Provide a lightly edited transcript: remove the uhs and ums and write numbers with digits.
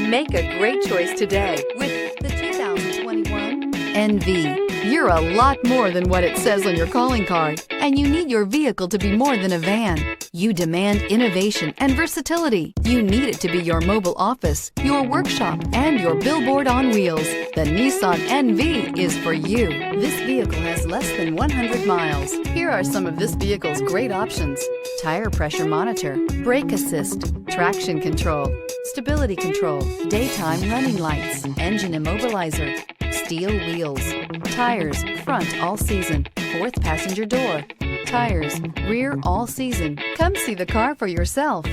Make a great choice today with the 2021 NV. You're a lot more than what it says on your calling card, and you need your vehicle to be more than a van. You demand innovation and versatility. You need it to be your mobile office, your workshop, and your billboard on wheels. The Nissan NV is for you. This vehicle has less than 100 miles. Here are some of this vehicle's great options: tire pressure monitor, brake assist, traction control, stability control, daytime running lights, engine immobilizer, steel wheels, tires front all season, fourth passenger door, tires rear all season. Come see the car for yourself.